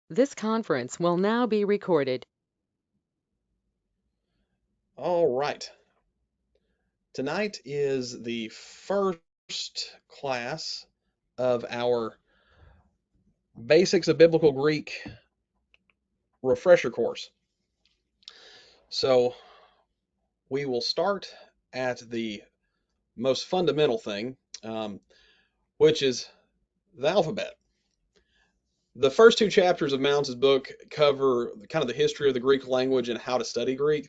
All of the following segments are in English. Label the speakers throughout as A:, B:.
A: This conference will now be recorded.
B: All right. Tonight is the first class of our Basics of Biblical Greek refresher course. So we will start at the most fundamental thing, which is the alphabet. The first two chapters of Mounds' book cover kind of the history of the Greek language and how to study Greek.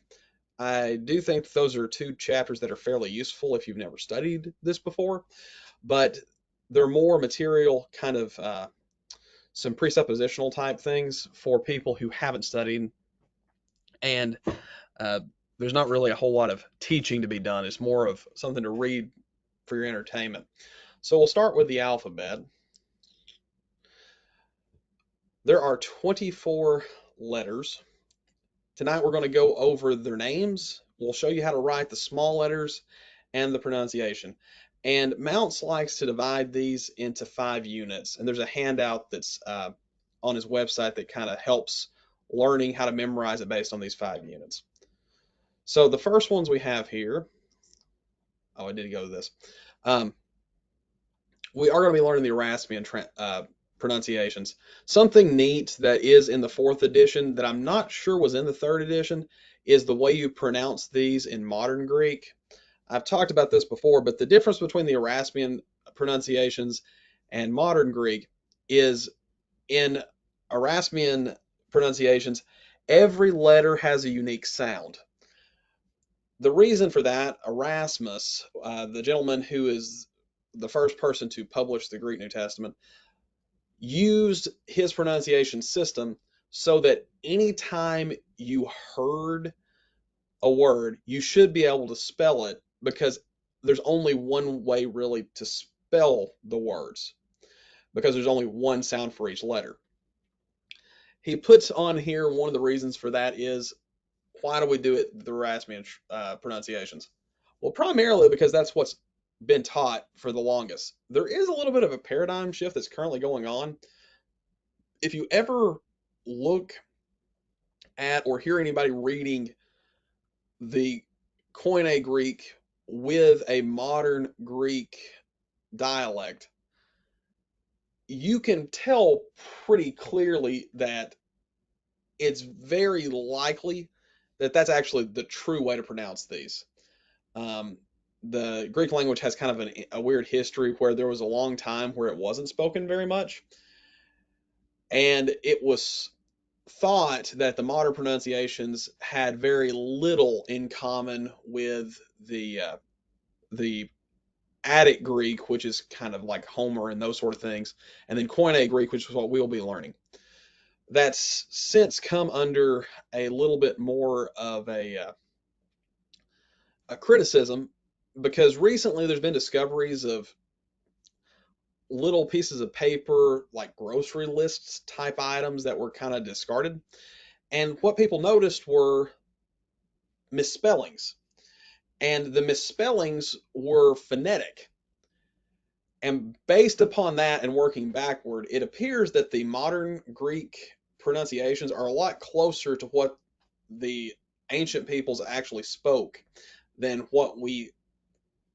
B: I do think that those are two chapters that are fairly useful if you've never studied this before, but they're more material, kind of some presuppositional type things for people who haven't studied, and uh, there's not really a whole lot of teaching to be done. It's more of something to read for your entertainment. So we'll start with the alphabet. There are 24 letters. Tonight we're going to go over their names. We'll show you how to write the small letters and the pronunciation. And Mounts likes to divide these into 5 units. And there's a handout that's on his website that kind of helps learning how to memorize it based on these 5 units. So the first ones we have here, oh, I did go to this. Um, we are going to be learning the Erasmian pronunciations. Something neat that is in the fourth edition that I'm not sure was in the third edition is the way you pronounce these in modern Greek. I've talked about this before, but the difference between the Erasmian pronunciations and modern Greek is in Erasmian pronunciations, every letter has a unique sound. The reason for that, Erasmus, the gentleman who is the first person to publish the Greek New Testament, used his pronunciation system so that anytime you heard a word, you should be able to spell it because there's only one way really to spell the words because there's only one sound for each letter. He puts on here one of the reasons for that is why do we do it the Erasmian pronunciations? Well, primarily because that's what's been taught for the longest. There is a little bit of a paradigm shift that's currently going on. If you ever look at or hear anybody reading the Koine Greek with a modern Greek dialect, you can tell pretty clearly that it's very likely that that's actually the true way to pronounce these. Um, the Greek language has kind of a weird history where there was a long time where it wasn't spoken very much, and it was thought that the modern pronunciations had very little in common with the Attic Greek, which is kind of like Homer and those sort of things, and then Koine Greek, which is what we'll be learning. That's since come under a little bit more of a criticism because recently there's been discoveries of little pieces of paper, like grocery lists type items that were kind of discarded. And what people noticed were misspellings. And the misspellings were phonetic. And based upon that and working backward, it appears that the modern Greek pronunciations are a lot closer to what the ancient peoples actually spoke than what we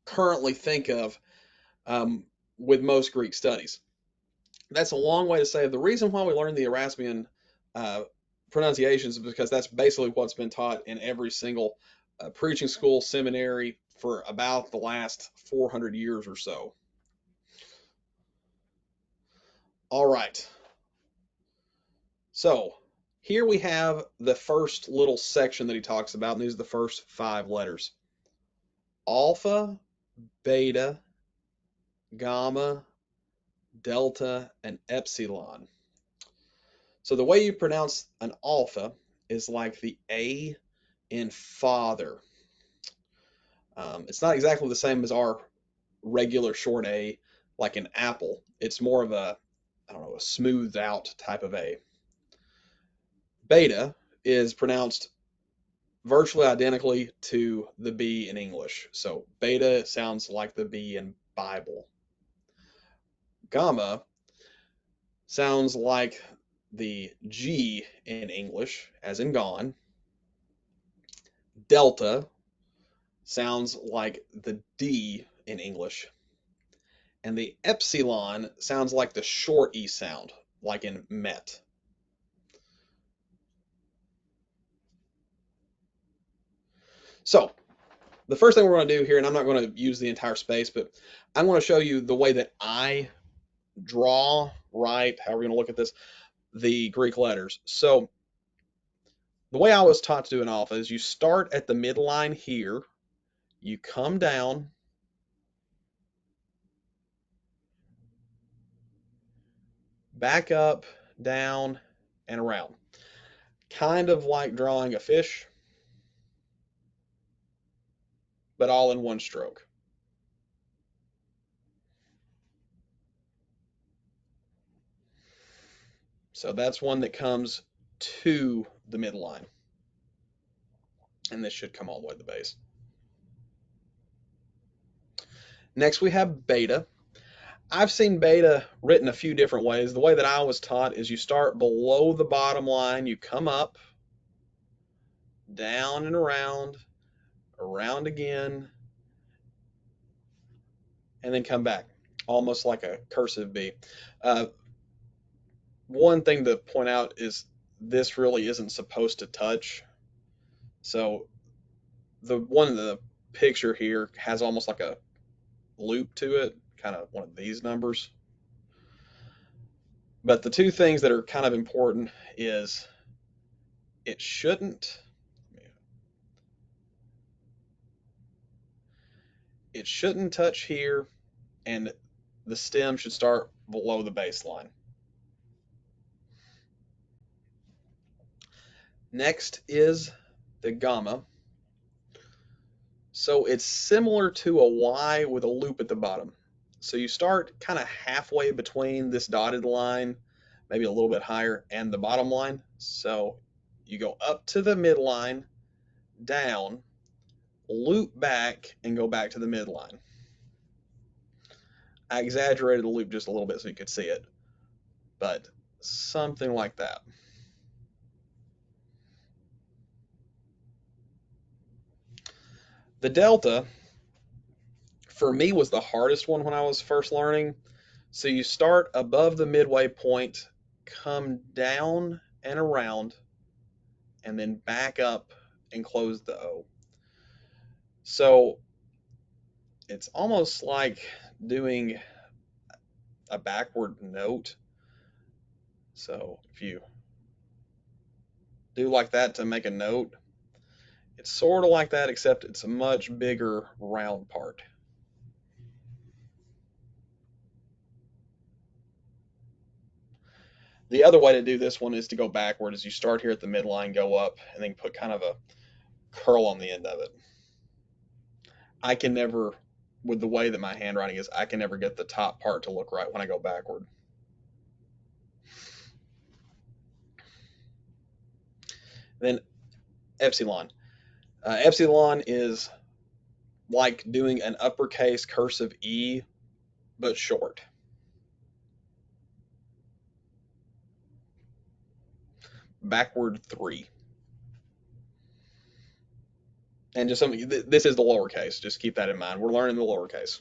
B: currently think of um, with most Greek studies. That's a long way to say the reason why we learn the Erasmian uh, pronunciations is because that's basically what's been taught in every single preaching school, seminary for about the last 400 years or so. All right. So here we have the first little section that he talks about, and these are the first 5 letters: alpha, beta, gamma, delta, and epsilon. So the way you pronounce an alpha is like the A in father. It's not exactly the same as our regular short A, like an apple. It's more of a, I don't know, a smoothed out type of A. Beta is pronounced virtually identically to the B in English. So beta sounds like the B in Bible. Gamma sounds like the G in English, as in gone. Delta sounds like the D in English. And the epsilon sounds like the short E sound, like in met. So the first thing we're going to do here, and I'm not going to use the entire space, but I'm going to show you the way that I draw, write, how we're going to look at this, the Greek letters. So the way I was taught to do an alpha is you start at the midline here, you come down, back up, down, and around. Kind of like drawing a fish, but all in one stroke. So that's one that comes to the midline. And this should come all the way to the base. Next we have beta. I've seen beta written a few different ways. The way that I was taught is you start below the bottom line, you come up, down and around again, and then come back, almost like a cursive B. Uh, One thing to point out is this really isn't supposed to touch. So the one in the picture here has almost like a loop to it, kind of one of these numbers. But the two things that are kind of important is it shouldn't it shouldn't touch here, and the stem should start below the baseline. Next is the gamma. So it's similar to a Y with a loop at the bottom. So you start kind of halfway between this dotted line, maybe a little bit higher, and the bottom line. So you go up to the midline, down, loop back, and go back to the midline. I exaggerated the loop just a little bit so you could see it, but something like that. The delta, for me, was the hardest one when I was first learning. So you start above the midway point, come down and around, and then back up and close the O. So it's almost like doing a backward note. So if you do like that to make a note, it's sort of like that, except it's a much bigger round part. The other way to do this one is to go backward, as you start here at the midline, go up, and then put kind of a curl on the end of it. I can never, with the way that my handwriting is, I can never get the top part to look right when I go backward. Then epsilon. Epsilon is like doing an uppercase cursive E, but short. Backward 3. And just something, this is the lowercase. Just keep that in mind. We're learning the lowercase.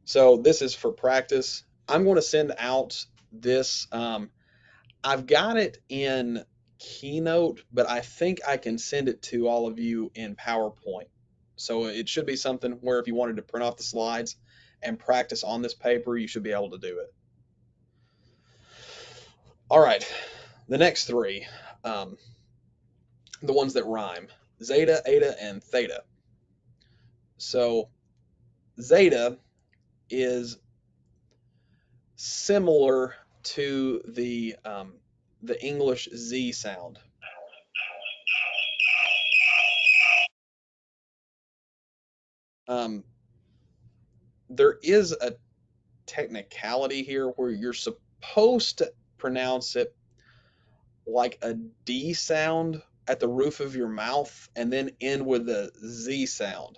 B: So this is for practice. I'm going to send out this. I've got it in Keynote, but I think I can send it to all of you in PowerPoint. So it should be something where if you wanted to print off the slides and practice on this paper, you should be able to do it. All right, the next three, the ones that rhyme: zeta, eta, and theta. So zeta is similar to the English Z sound. Um, there is a technicality here where you're supposed to pronounce it like a D sound at the roof of your mouth and then end with a Z sound.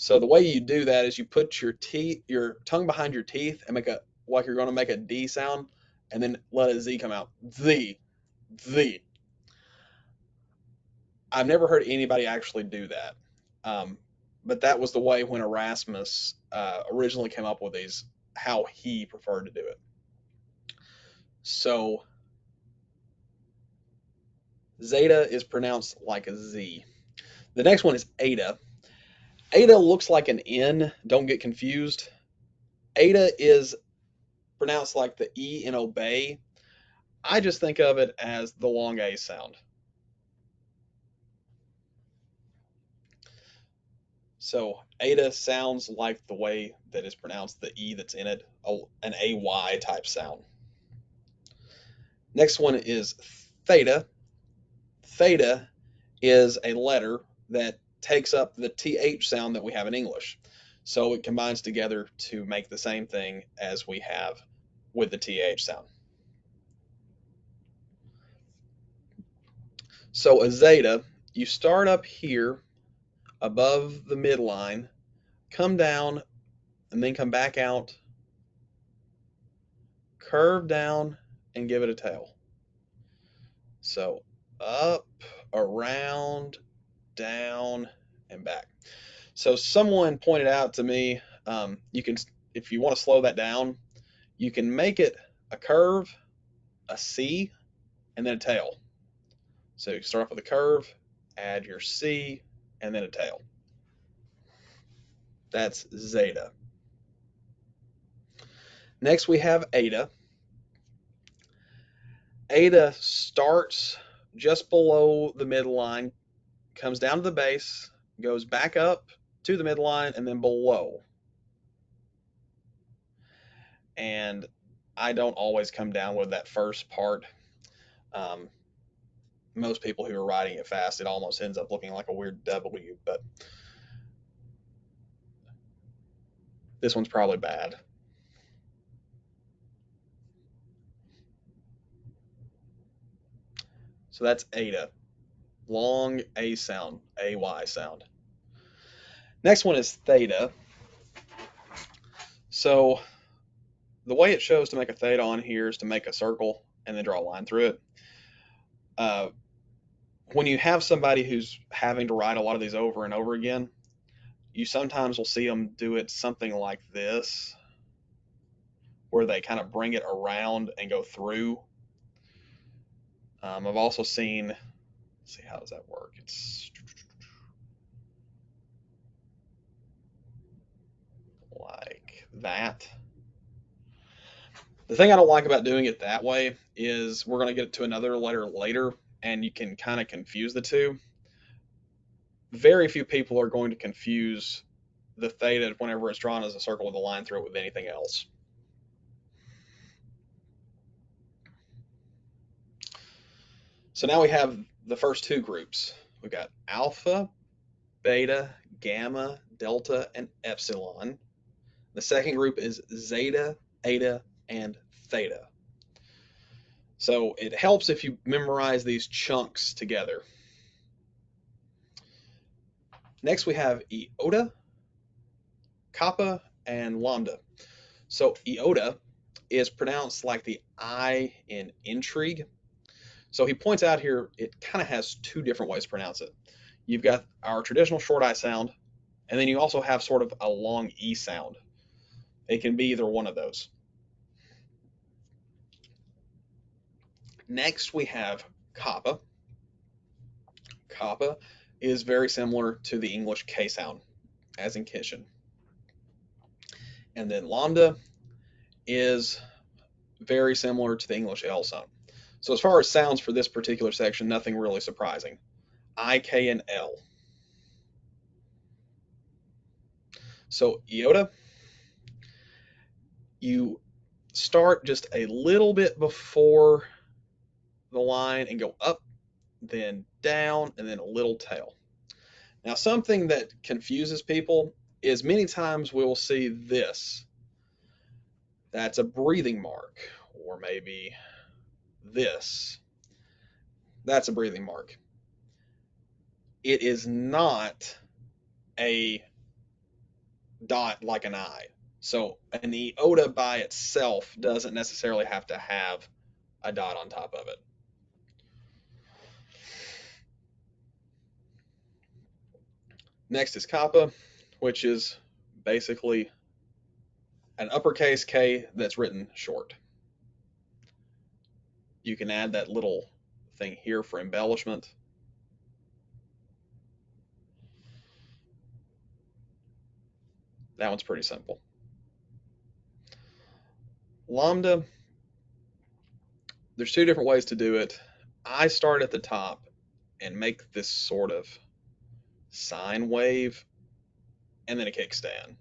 B: So the way you do that is you put your tongue behind your teeth and make a like you're going to make a D sound, and then let a Z come out. The. I've never heard anybody actually do that, um, but that was the way when Erasmus originally came up with these, how he preferred to do it. So zeta is pronounced like a Z. The next one is eta. Eta looks like an N. Don't get confused. Eta is pronounced like the E in obey. I just think of it as the long A sound. So eta sounds like the way that is pronounced, the E that's in it, an AY type sound. Next one is theta. Theta is a letter that takes up the TH sound that we have in English. So it combines together to make the same thing as we have with the TH sound. So a zeta, you start up here above the midline, come down, and then come back out, curve down, and give it a tail. So up, around, down, and back. So someone pointed out to me, you can, if you want to slow that down, you can make it a curve, a C, and then a tail. So you start off with a curve, add your C, and then a tail. That's zeta. Next we have eta. Eta starts just below the midline, comes down to the base, goes back up to the midline, and then below. And I don't always come down with that first part. Um, Most people who are writing it fast, it almost ends up looking like a weird W, but this one's probably bad. So that's eta, long A sound, AY sound. Next one is theta. So the way it shows to make a theta on here is to make a circle and then draw a line through it. Uh, when you have somebody who's having to write a lot of these over and over again, you sometimes will see them do it something like this, where they kind of bring it around and go through. I've also seen, let's see, how does that work? It's like that. The thing I don't like about doing it that way is we're going to get to another letter later, and you can kind of confuse the two. Very few people are going to confuse the theta whenever it's drawn as a circle with a line through it with anything else. So now we have the first two groups. We've got alpha, beta, gamma, delta, and epsilon. The second group is zeta, eta, and theta. So it helps if you memorize these chunks together. Next we have iota, kappa, and lambda. So iota is pronounced like the I in intrigue. So he points out here it kind of has two different ways to pronounce it. You've got our traditional short I sound, and then you also have sort of a long E sound. It can be either one of those. Next, we have kappa. Kappa is very similar to the English K sound, as in kitchen. And then lambda is very similar to the English L sound. So as far as sounds for this particular section, nothing really surprising. I, K, and L. So iota, you start just a little bit before the line and go up, then down, and then a little tail. Now, something that confuses people is many times we'll see this. That's a breathing mark, or maybe this. That's a breathing mark. It is not a dot like an I. So an iota by itself doesn't necessarily have to have a dot on top of it. Next is kappa, which is basically an uppercase K that's written short. You can add that little thing here for embellishment. That one's pretty simple. Lambda, there's two different ways to do it. I start at the top and make this sort of sine wave and then a kickstand.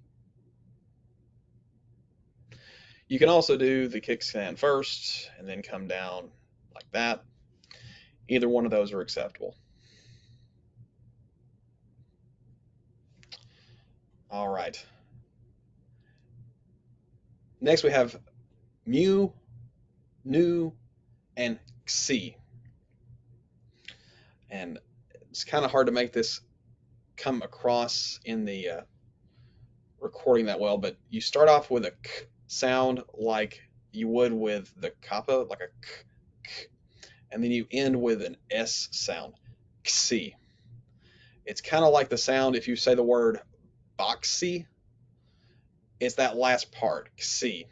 B: You can also do the kickstand first and then come down like that. Either one of those are acceptable. All right. Next we have mu, nu, and xi. And it's kind of hard to make this come across in the recording that well, but you start off with a k sound like you would with the kappa, like a k, k, and then you end with an s sound, xi. It's kind of like the sound if you say the word boxy, it's that last part, xi.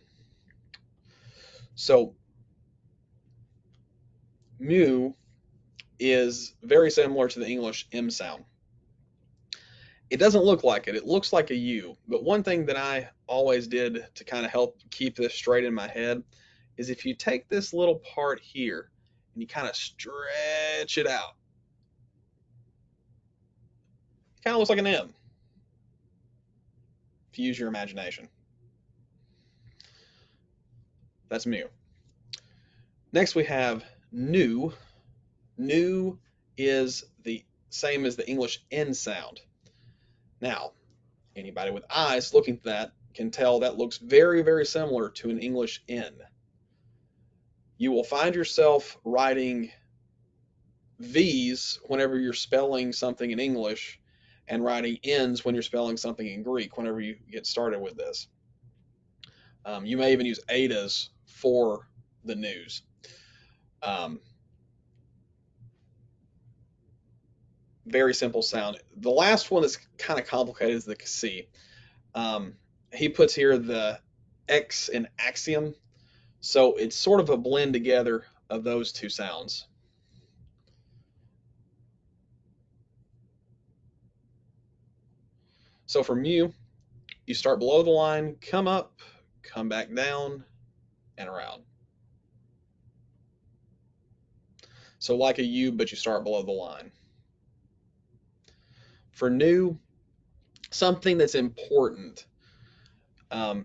B: So mu is very similar to the English M sound. It doesn't look like it. It looks like a U. But one thing that I always did to kind of help keep this straight in my head is if you take this little part here and you kind of stretch it out, it kind of looks like an M if you use your imagination. That's mu. Next we have nu. Nu is the same as the English N sound. Now, anybody with eyes looking at that can tell that looks very, very similar to an English N. You will find yourself writing V's whenever you're spelling something in English and writing N's when you're spelling something in Greek whenever you get started with this. You may even use Ada's for the news. Um, very simple sound. The last one that's kind of complicated is the C. Um, he puts here the X in axiom, so it's sort of a blend together of those two sounds. So for mu, you start below the line, come up, come back down, and around. So like a U, but you start below the line. For nu, something that's important. Um,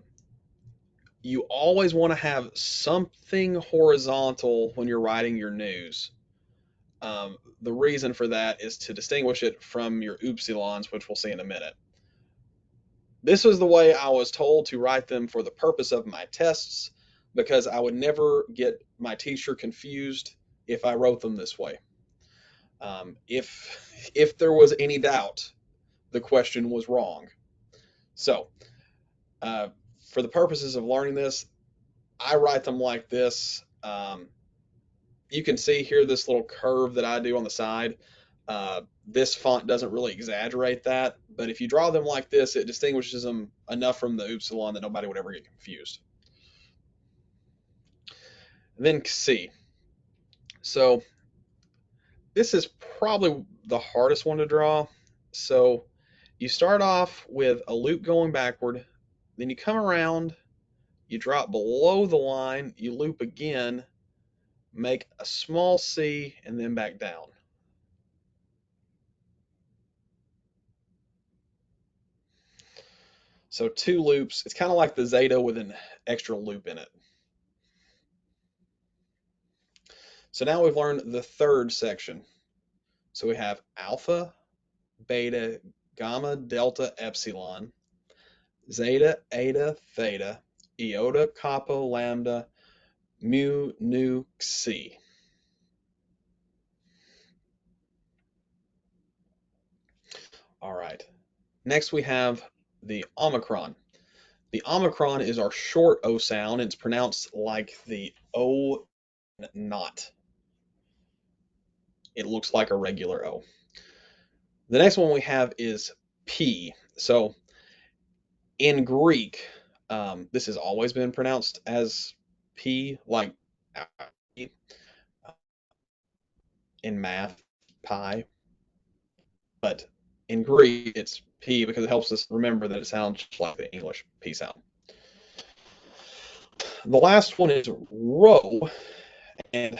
B: you always want to have something horizontal when you're writing your news. The reason for that is to distinguish it from your upsilons, which we'll see in a minute. This was the way I was told to write them for the purpose of my tests because I would never get my teacher confused if I wrote them this way. If there was any doubt, the question was wrong. So, uh, for the purposes of learning this, I write them like this. You can see here this little curve that I do on the side. This font doesn't really exaggerate that, but if you draw them like this, it distinguishes them enough from the upsilon that nobody would ever get confused. And then C. So this is probably the hardest one to draw. So you start off with a loop going backward, then you come around, you drop below the line, you loop again, make a small C, and then back down. So two loops. It's kind of like the zeta with an extra loop in it. So now we've learned the third section. So we have alpha, beta, gamma, delta, epsilon, zeta, eta, theta, iota, kappa, lambda, mu, nu, xi. All right. Next we have the omicron. The omicron is our short O sound. It's pronounced like the O not. It looks like a regular O. The next one we have is P. So in Greek, this has always been pronounced as P, like in math, pi. But in Greek, it's P because it helps us remember that it sounds like the English P sound. The last one is rho, and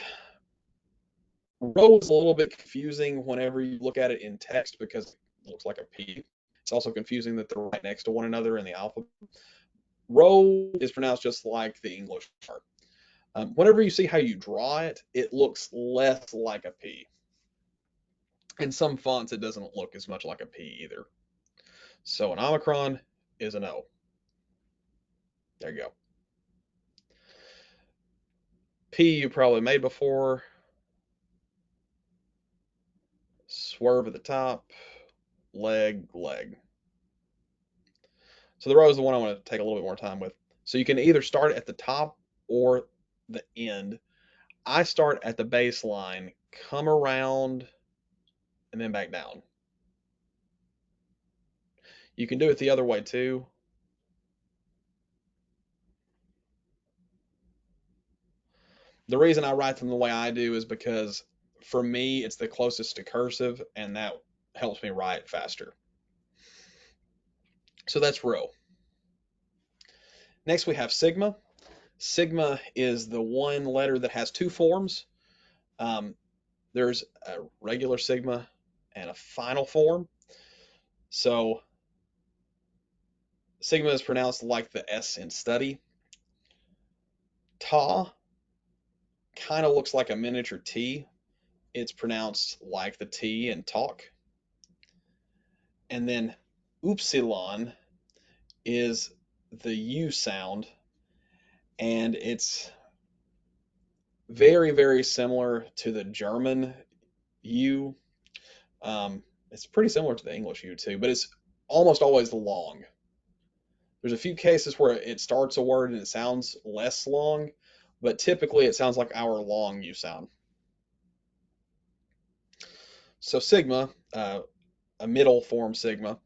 B: rho is a little bit confusing whenever you look at it in text because it looks like a P. It's also confusing that they're right next to one another in the alphabet. Rho is pronounced just like the English part. Whenever you see how you draw it, it looks less like a P. In some fonts, it doesn't look as much like a P either. So an omicron is an O. There you go. P you probably made before. Swerve at the top. Leg, leg. So the rho is the one I want to take a little bit more time with. So you can either start at the top or the end. I start at the baseline, come around, and then back down. You can do it the other way too. The reason I write them the way I do is because for me, it's the closest to cursive, and that helps me write faster. So that's rho. Next, we have sigma. Sigma is the one letter that has two forms. Um, there's a regular sigma and a final form. So sigma is pronounced like the S in study. Ta kind of looks like a miniature T. It's pronounced like the T in talk. And then upsilon is the U sound, and it's very, very similar to the German U. It's pretty similar to the English U too, but it's almost always long. There's a few cases where it starts a word and it sounds less long, but typically it sounds like our long U sound. So sigma, a middle form sigma,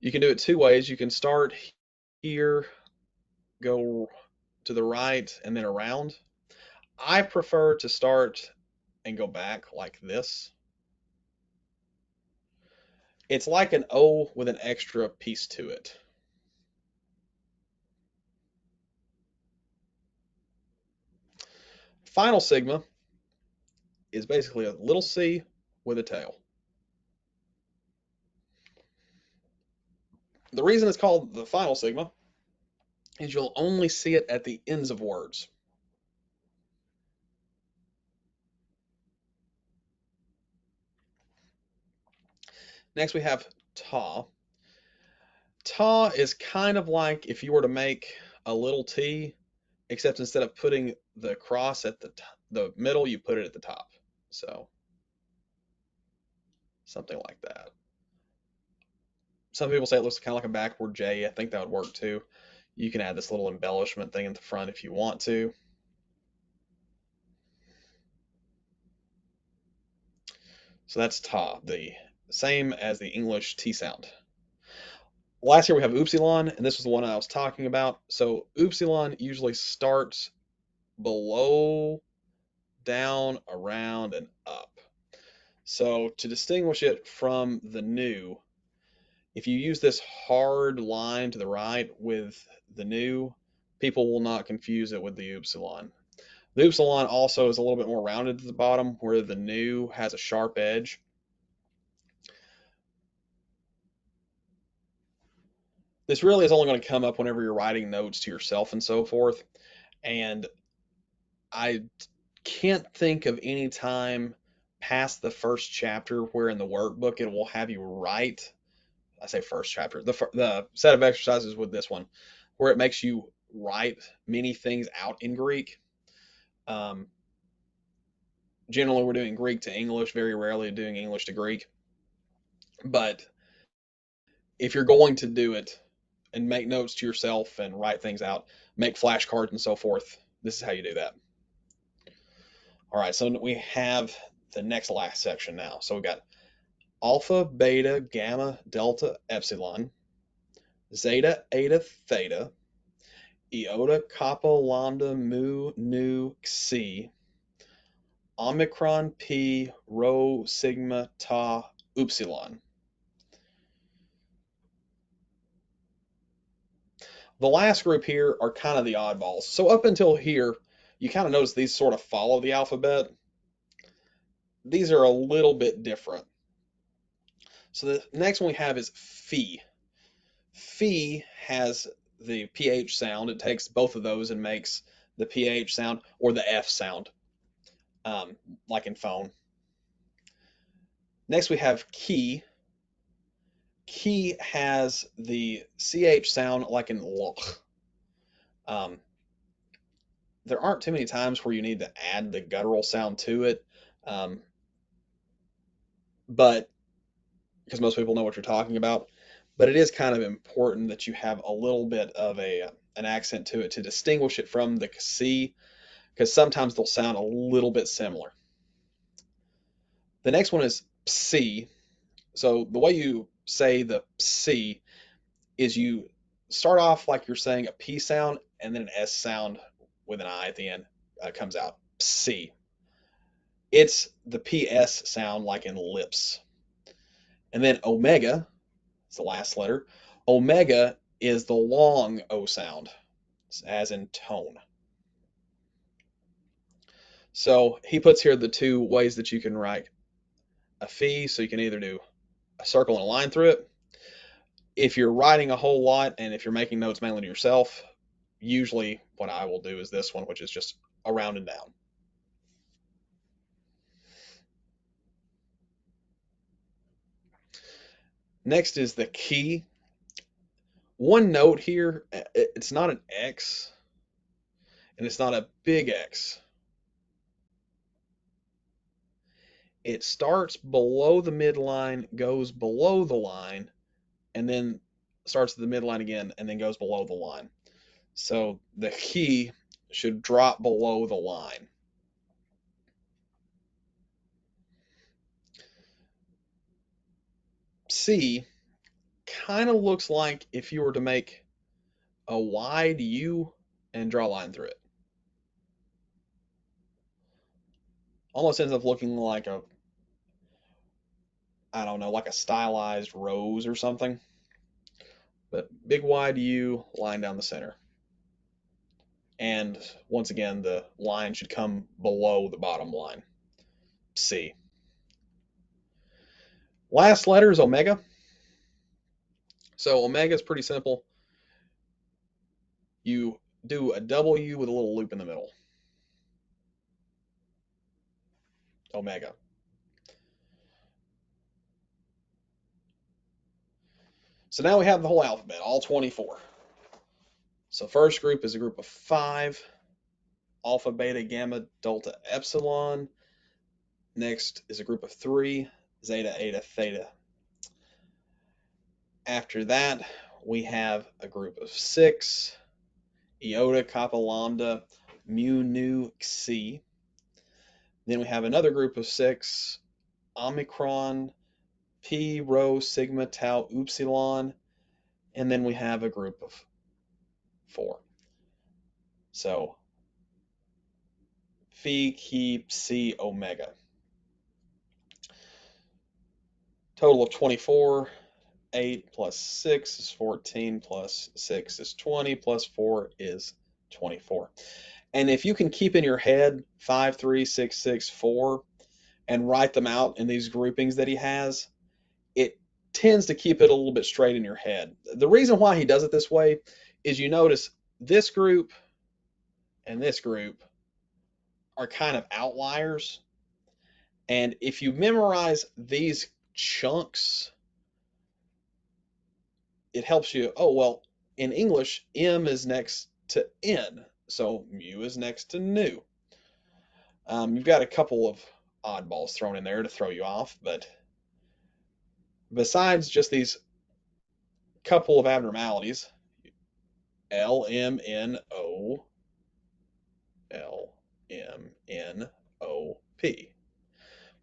B: you can do it two ways. You can start here, go to the right, and then around. I prefer to start and go back like this. It's like an O with an extra piece to it. Final sigma is basically a little c with a tail. The reason it's called the final sigma is you'll only see it at the ends of words. Next, we have ta. Ta is kind of like if you were to make a little t, except instead of putting the cross at the middle, you put it at the top. So something like that. Some people say it looks kind of like a backward J. I think that would work too. You can add this little embellishment thing in the front if you want to. So that's ta, the same as the English T sound. Last year we have upsilon, and this was the one I was talking about. So upsilon usually starts below, down, around, and up. So to distinguish it from the new, if you use this hard line to the right with the new, people will not confuse it with the upsilon. The upsilon also is a little bit more rounded at the bottom, where the new has a sharp edge. This really is only going to come up whenever you're writing notes to yourself and so forth. And I can't think of any time past the first chapter where in the workbook it will have you write. I say first chapter, the set of exercises with this one, where it makes you write many things out in Greek. Um, Generally, we're doing Greek to English, very rarely doing English to Greek. But if you're going to do it, and make notes to yourself and write things out, make flashcards and so forth, this is how you do that. All right, so we have the next last section now. So we got alpha, beta, gamma, delta, epsilon, zeta, eta, theta, iota, kappa, lambda, mu, nu, xi, omicron, pi, rho, sigma, tau, upsilon. The last group here are kind of the oddballs. So up until here, you kind of notice these sort of follow the alphabet. These are a little bit different. So the next one we have is phi. Phi has the PH sound. It takes both of those and makes the PH sound or the F sound, um, like in phone. Next we have key. Key has the CH sound like in loch. Um, there aren't too many times where you need to add the guttural sound to it, um, but because most people know what you're talking about. But it is kind of important that you have a little bit of an accent to it to distinguish it from the C, because sometimes they'll sound a little bit similar. The next one is psi. So the way you say the psi is you start off like you're saying a P sound and then an S sound with an I at the end comes out. Psi. It's the PS sound like in lips. And then omega, it's the last letter. Omega is the long O sound, as in tone. So he puts here the two ways that you can write a phi. So you can either do a circle and a line through it. If you're writing a whole lot and if you're making notes mainly to yourself, usually what I will do is this one, which is just around and down. Next is the key. One note here, it's not an X and it's not a big X. It starts below the midline, goes below the line, and then starts at the midline again and then goes below the line. So the key should drop below the line. C kind of looks like if you were to make a wide U and draw a line through it. Almost ends up looking like a, I don't know, like a stylized rose or something. But big wide U, line down the center. And once again, the line should come below the bottom line. C. Last letter is omega. So omega is pretty simple. You do a W with a little loop in the middle. Omega. So now we have the whole alphabet, all 24. So first group is a group of 5, alpha, beta, gamma, delta, epsilon. Next is a group of 3, zeta, eta, theta. After that, we have a group of 6, iota, kappa, lambda, mu, nu, xi. Then we have another group of 6, omicron, pi, rho, sigma, tau, upsilon. And then we have a group of 4. So phi, chi, psi, omega. Total of 24. 8 plus 6 is 14, plus 6 is 20, plus 4 is 24. And if you can keep in your head 5, 3, 6, 6, 4, and write them out in these groupings that he has, it tends to keep it a little bit straight in your head. The reason why he does it this way is you notice this group and this group are kind of outliers. And if you memorize these chunks, it helps you. Oh, well, in English, M is next to N, so mu is next to nu. You've got a couple of oddballs thrown in there to throw you off, but besides just these couple of abnormalities, LMNOLMNOP.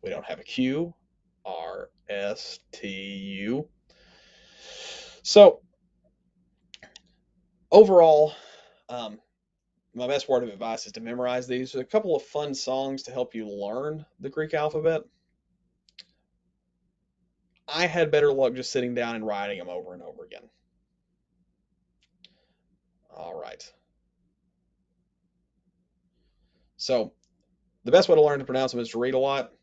B: We don't have a Q, R, S, T, U. So overall, um, my best word of advice is to memorize these. There's a couple of fun songs to help you learn the Greek alphabet. I had better luck just sitting down and writing them over and over again. All right. So the best way to learn to pronounce them is to read a lot.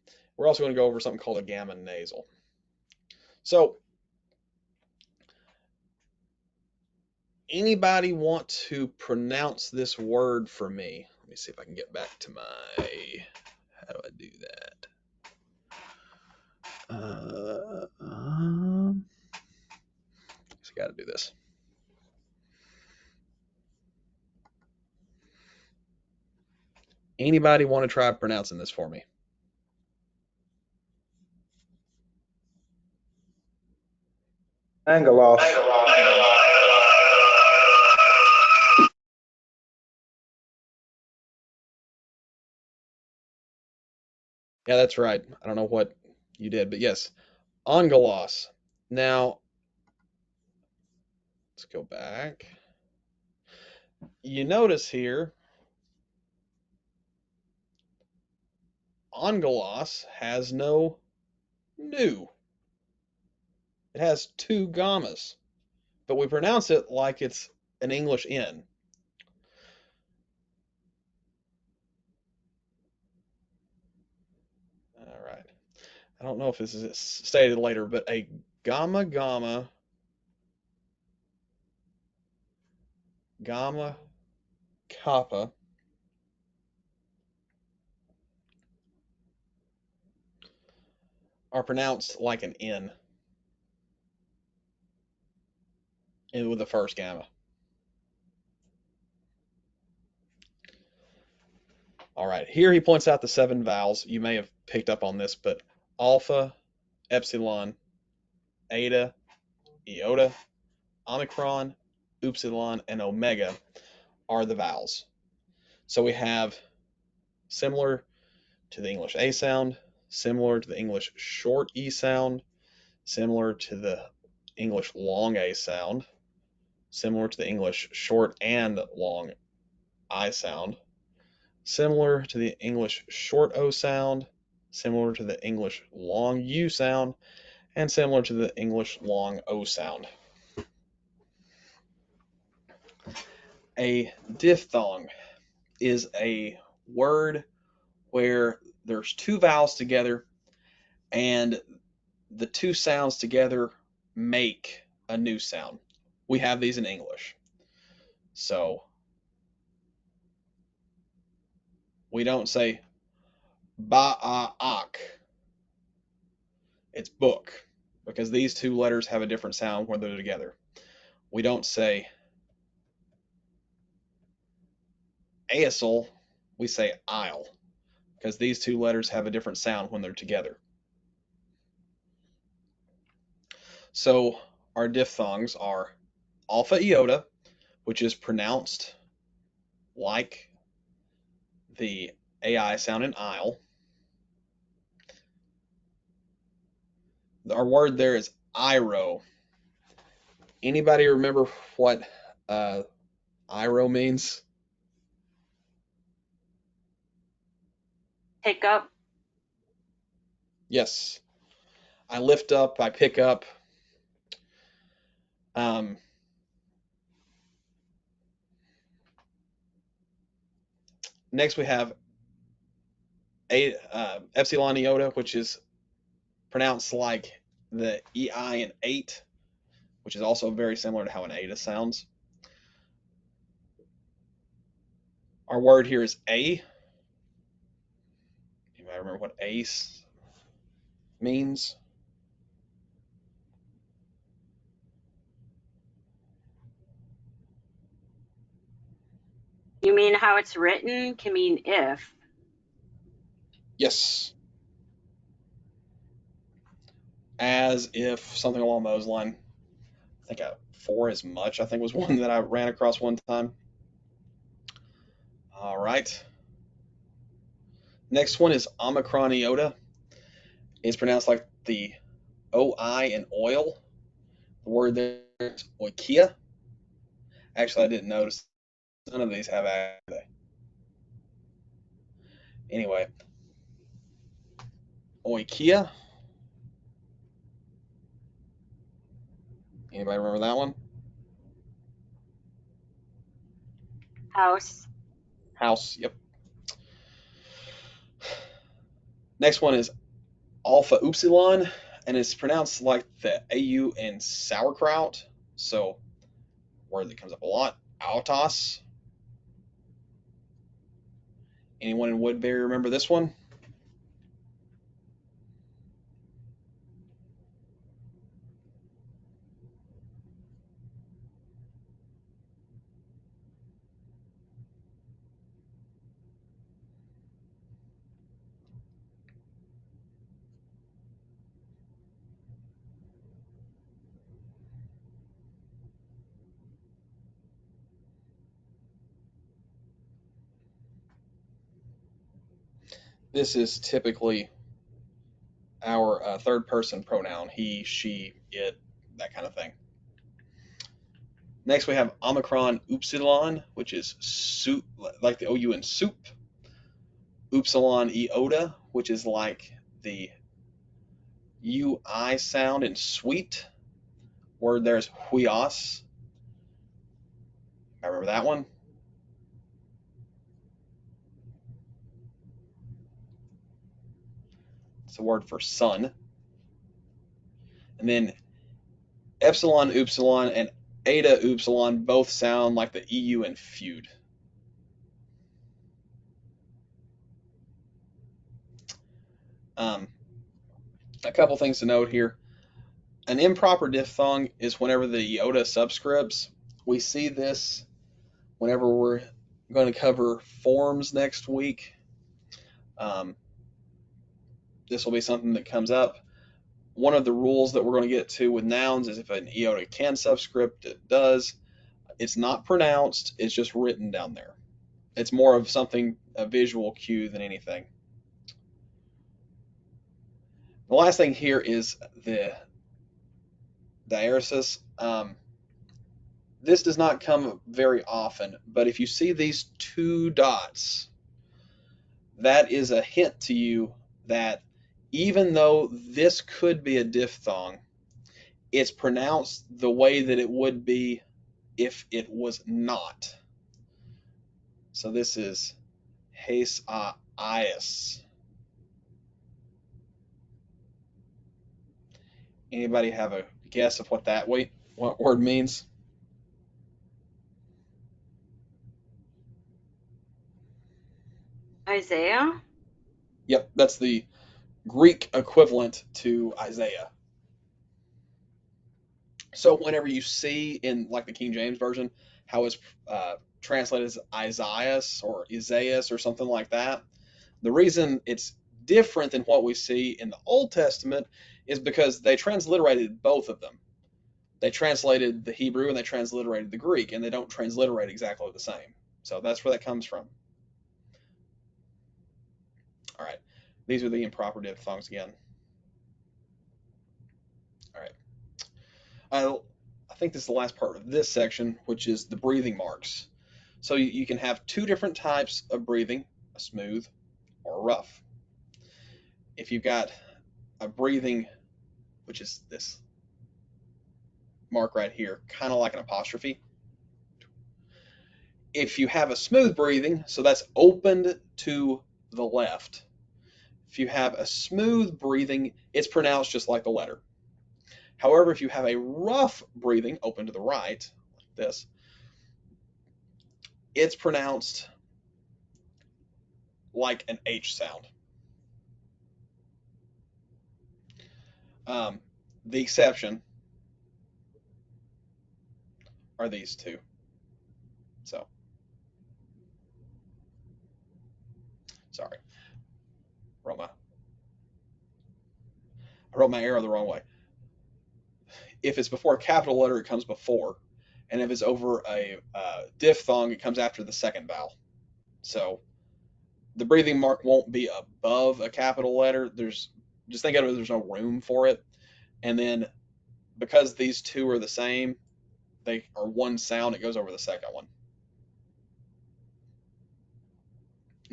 B: We're also going to go over something called a gamma nasal. So anybody want to pronounce this word for me? Let me see if I can get back to my, how do I do that? Just got to do this. Anybody want to try pronouncing this for me?
C: Angelos.
B: Yeah, that's right. I don't know what you did, but yes, Angelos. Now, let's go back. You notice here, Angelos has no new. It has two gammas, but we pronounce it like it's an English N. All right. I don't know if this is stated later, but a gamma, gamma, kappa are pronounced like an N with the first gamma. All right. Here he points out the seven vowels. You may have picked up on this, but alpha, epsilon, eta, iota, omicron, upsilon, and omega are the vowels. So we have similar to the English A sound, similar to the English short E sound, similar to the English long A sound, similar to the English short and long I sound, similar to the English short O sound, similar to the English long U sound, and similar to the English long O sound. A diphthong is a word where there's two vowels together and the two sounds together make a new sound. We have these in English. So we don't say ba-a-ak. It's book because these two letters have a different sound when they're together. We don't say asl, we say isle because these two letters have a different sound when they're together. So our diphthongs are alpha iota, which is pronounced like the AI sound in isle. Our word there is iro. Anybody remember what iro means?
D: Pick up.
B: Yes. I lift up, I pick up. Um, Next we have epsilon iota, which is pronounced like the EI in 8, which is also very similar to how an eta sounds. Our word here is a. You might remember what ace means.
D: You mean how it's written can mean if.
B: Yes. As if, something along those lines. I think for as much, I think was one that I ran across one time. All right. Next one is Omicron iota. It's pronounced like the OI in oil. The word there is oikia. Actually, I didn't notice. None of these have a. Anyway, oikia. Anybody remember that one?
D: House.
B: House. Yep. Next one is alpha upsilon, and it's pronounced like the AU in sauerkraut. So, word that comes up a lot. Autos. Anyone in Woodbury remember this one? This is typically our third person pronoun. He, she, it, that kind of thing. Next, we have Omicron upsilon, which is soup, like the OU in soup. Upsilon iota, which is like the UI sound in sweet. Word there is huios. I remember that one. It's a word for sun. And then epsilon upsilon and eta upsilon both sound like the EU in feud. Um, a couple things to note here. An improper diphthong is whenever the iota subscripts. We see this whenever we're going to cover forms next week. Um, this will be something that comes up. One of the rules that we're going to get to with nouns is if an iota can subscript, it does. It's not pronounced, it's just written down there. It's more of something, a visual cue than anything. The last thing here is the diaeresis. This does not come very often, but if you see these two dots, that is a hint to you that even though this could be a diphthong, it's pronounced the way that it would be if it was not. So this is Haes-ias. Anybody have a guess of what that what word means?
D: Isaiah.
B: Yep, that's the Greek equivalent to Isaiah. So whenever you see in like the King James version how it's translated as Isaiah or Isaias or something like that, the reason it's different than what we see in the Old Testament is because they transliterated both of them. They translated the Hebrew and they transliterated the Greek, and they don't transliterate exactly the same. So that's where that comes from. All right, these are the improper diphthongs again. All right, I think this is the last part of this section, which is the breathing marks. So you can have two different types of breathing, a smooth or a rough. If you've got a breathing, which is this mark right here, kind of like an apostrophe. If you have a smooth breathing, so that's opened to the left. If you have a smooth breathing, it's pronounced just like the letter. However, if you have a rough breathing, open to the right, like this, it's pronounced like an H sound. Um, the exception are these two. So, sorry, I wrote my arrow the wrong way. If it's before a capital letter, it comes before. And if it's over a diphthong, it comes after the second vowel. So the breathing mark won't be above a capital letter. Just think of it, there's no room for it. And then because these two are the same, they are one sound, it goes over the second one.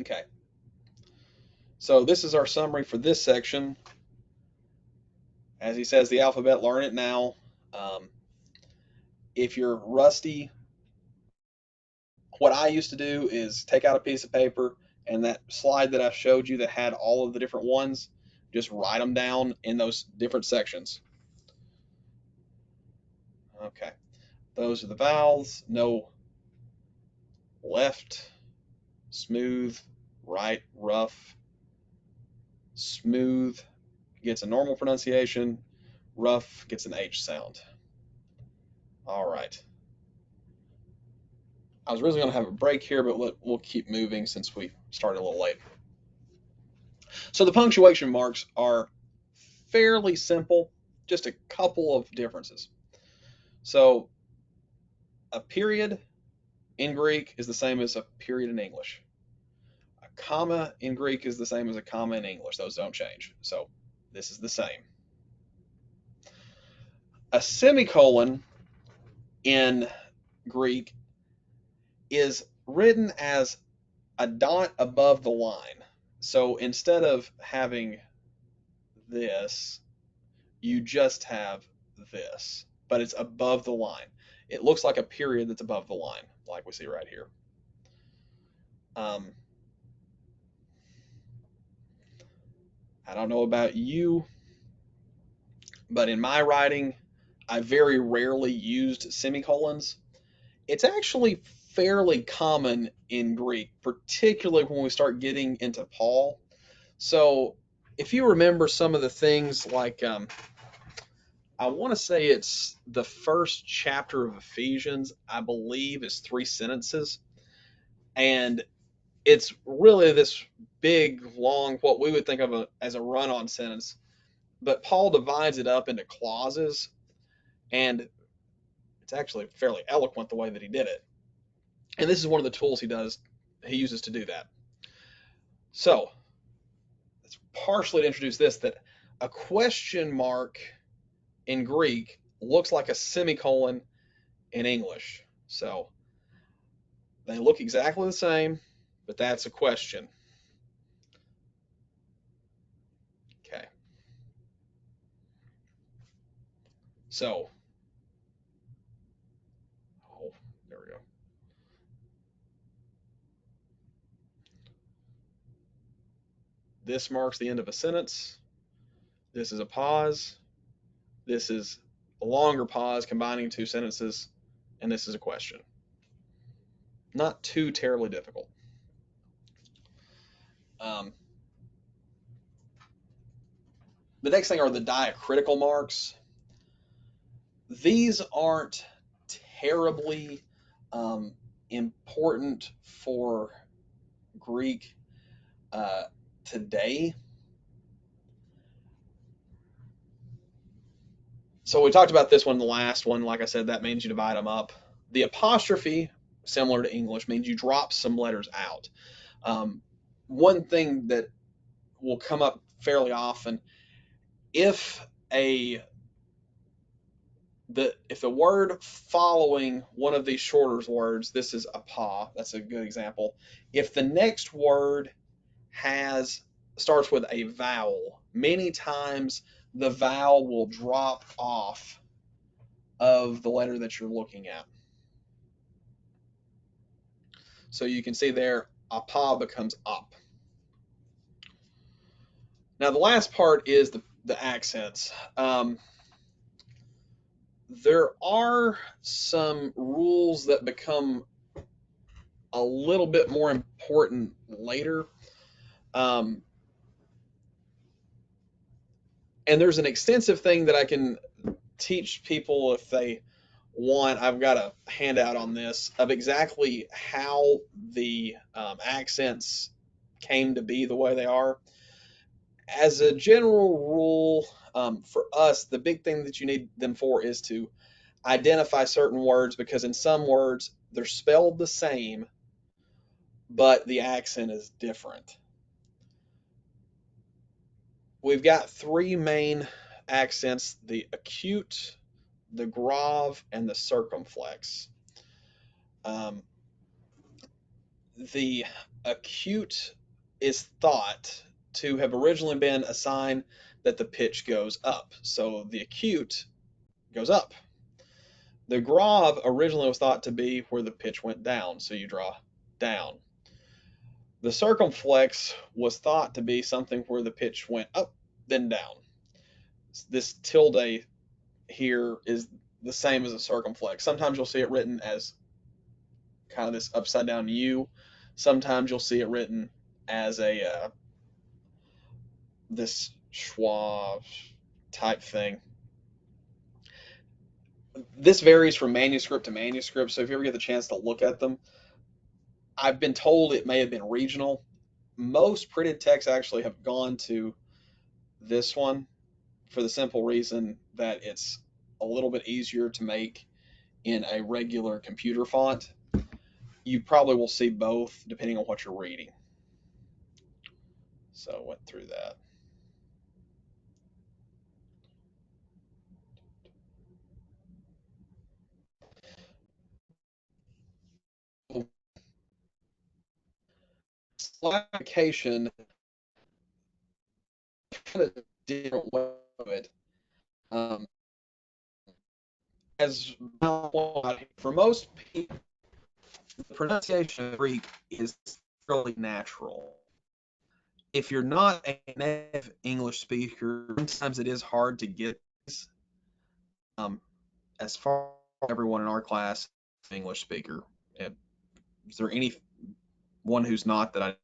B: Okay. So this is our summary for this section. As he says, the alphabet, learn it now. Um, if you're rusty, what I used to do is take out a piece of paper and that slide that I showed you that had all of the different ones, just write them down in those different sections. Okay, those are the vowels. No left, smooth, right, rough. Smooth gets a normal pronunciation. Rough gets an H sound. All right. I was originally going to have a break here, but we'll keep moving since we started a little late. So the punctuation marks are fairly simple, just a couple of differences. So a period in Greek is the same as a period in English. A comma in Greek is the same as a comma in English. Those don't change. So this is the same. A semicolon in Greek is written as a dot above the line. So instead of having this, you just have this, but it's above the line. It looks like a period that's above the line, like we see right here. I don't know about you, but in my writing, I very rarely used semicolons. It's actually fairly common in Greek, particularly when we start getting into Paul. So if you remember some of the things like, I want to say it's the first chapter of Ephesians, I believe is 3 sentences. And it's really this big, long, what we would think of as a run on sentence. But Paul divides it up into clauses, and it's actually fairly eloquent the way that he did it. And this is one of the tools he uses to do that. So, it's partially to introduce this, that a question mark in Greek looks like a semicolon in English. So, they look exactly the same, but that's a question. Okay. So, oh, there we go. This marks the end of a sentence. This is a pause. This is a longer pause combining two sentences. And this is a question. Not too terribly difficult. Um, the next thing are the diacritical marks. These aren't terribly important for Greek today. So we talked about this one, the last one. Like I said, that means you divide them up. The apostrophe, similar to English, means you drop some letters out. One thing that will come up fairly often, if a if the word following one of these shorter words, this is apa, that's a good example. If the next word starts with a vowel, many times the vowel will drop off of the letter that you're looking at. So you can see there, apa becomes up. Now the last part is the accents. There are some rules that become a little bit more important later. Um, and there's an extensive thing that I can teach people if they want. I've got a handout on this of exactly how the accents came to be the way they are. as a general rule, for us, the big thing that you need them for is to identify certain words, because in some words they're spelled the same, but the accent is different. We've got three main accents: the acute, the grave, and the circumflex. Um, the acute is thought to have originally been a sign that the pitch goes up. So the acute goes up. The grave originally was thought to be where the pitch went down, so you draw down. The circumflex was thought to be something where the pitch went up, then down. This tilde here is the same as a circumflex. Sometimes you'll see it written as kind of this upside down U. Sometimes you'll see it written as a this schwa type thing. This varies from manuscript to manuscript, so if you ever get the chance to look at them, I've been told it may have been regional. Most printed texts actually have gone to this one for the simple reason that it's a little bit easier to make in a regular computer font. You probably will see both depending on what you're reading. So went through that. Syllabification, kind of different way of it. Um, as for most people, the pronunciation of Greek is fairly natural. If you're not a native English speaker, sometimes it is hard to get these. Um, as far as everyone in our class is an English speaker, is there anyone who's not that I?